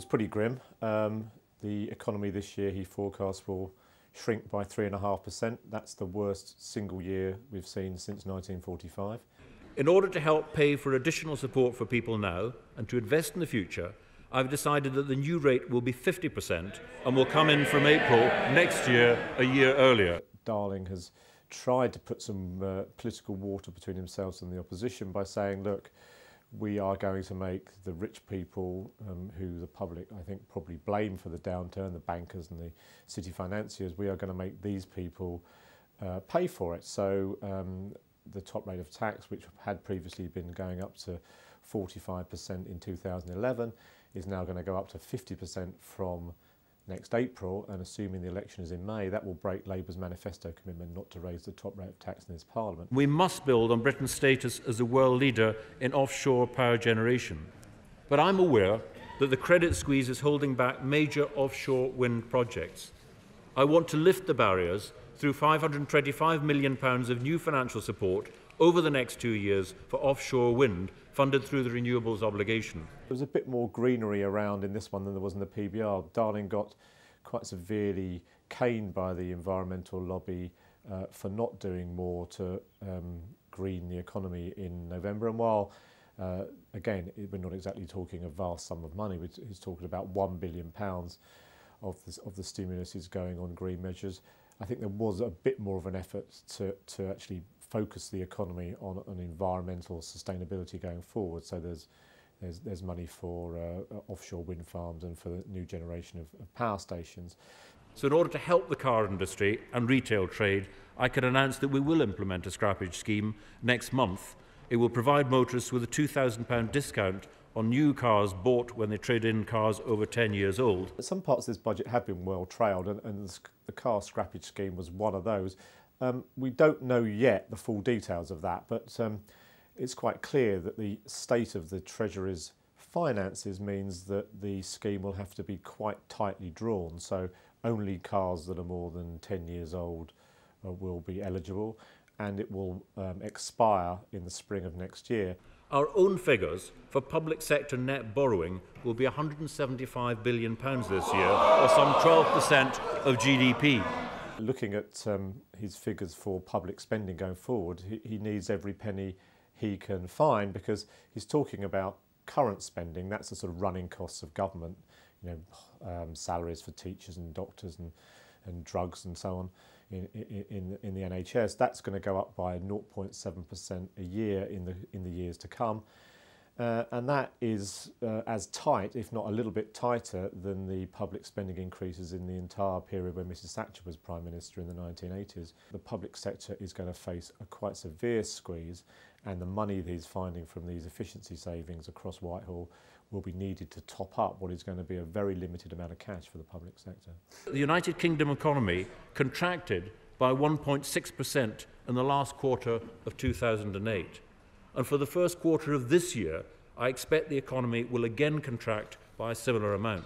pretty grim. The economy this year, he forecasts, will shrink by 3.5%. That's the worst single year we've seen since 1945. In order to help pay for additional support for people now and to invest in the future, I've decided that the new rate will be 50% and will come in from April next year, a year earlier. Darling has tried to put some political water between himself and the opposition by saying, look, we are going to make the rich people, who the public, I think, probably blame for the downturn, the bankers and the city financiers, we are going to make these people pay for it. So the top rate of tax, which had previously been going up to 45% in 2011, is now going to go up to 50% from next April, and assuming the election is in May, that will break Labour's manifesto commitment not to raise the top rate of tax in this Parliament. We must build on Britain's status as a world leader in offshore power generation. But I'm aware that the credit squeeze is holding back major offshore wind projects. I want to lift the barriers through £525 million of new financial support over the next 2 years for offshore wind, funded through the renewables obligation. There was a bit more greenery around in this one than there was in the PBR. Darling got quite severely caned by the environmental lobby for not doing more to green the economy in November. And while, again, we're not exactly talking a vast sum of money, he's talking about £1 billion of the stimulus is going on green measures, I think there was a bit more of an effort to actually focus the economy on environmental sustainability going forward. So there's money for offshore wind farms and for the new generation of power stations. So in order to help the car industry and retail trade, I can announce that we will implement a scrappage scheme next month. It will provide motorists with a £2,000 discount on new cars bought when they trade in cars over 10 years old. Some parts of this budget have been well trailed, and the car scrappage scheme was one of those. We don't know yet the full details of that, but it's quite clear that the state of the Treasury's finances means that the scheme will have to be quite tightly drawn. So only cars that are more than 10 years old will be eligible, and it will expire in the spring of next year. Our own figures for public sector net borrowing will be £175 billion this year, or some 12% of GDP. Looking at his figures for public spending going forward, he needs every penny he can find, because he's talking about current spending. That's the sort of running costs of government, salaries for teachers and doctors and drugs and so on in the NHS. That's going to go up by 0.7% a year in the years to come. And that is as tight, if not a little bit tighter, than the public spending increases in the entire period when Mrs Thatcher was Prime Minister in the 1980s. The public sector is going to face a quite severe squeeze, and the money that he's finding from these efficiency savings across Whitehall will be needed to top up what is going to be a very limited amount of cash for the public sector. The United Kingdom economy contracted by 1.6% in the last quarter of 2008. And for the first quarter of this year, I expect the economy will again contract by a similar amount.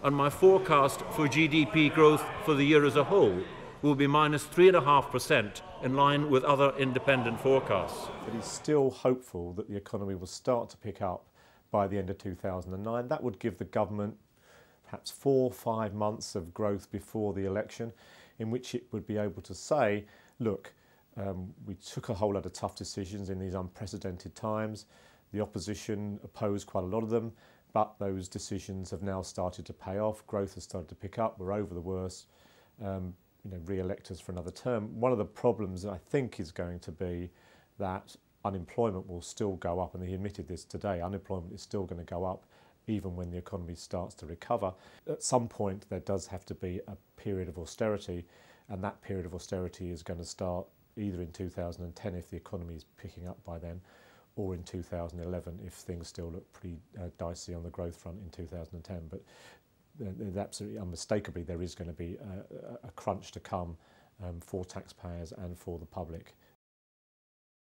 And my forecast for GDP growth for the year as a whole will be minus 3.5%, in line with other independent forecasts. But he's still hopeful that the economy will start to pick up by the end of 2009. That would give the government perhaps 4 or 5 months of growth before the election, in which it would be able to say, look, we took a whole lot of tough decisions in these unprecedented times. The opposition opposed quite a lot of them, but those decisions have now started to pay off. Growth has started to pick up. We're over the worst. Re-elect us for another term. One of the problems, I think, is going to be that unemployment will still go up, and he admitted this today. Unemployment is still going to go up even when the economy starts to recover. At some point, there does have to be a period of austerity, and that period of austerity is going to start either in 2010 if the economy is picking up by then, or in 2011 if things still look pretty dicey on the growth front in 2010. But absolutely unmistakably there is going to be a crunch to come for taxpayers and for the public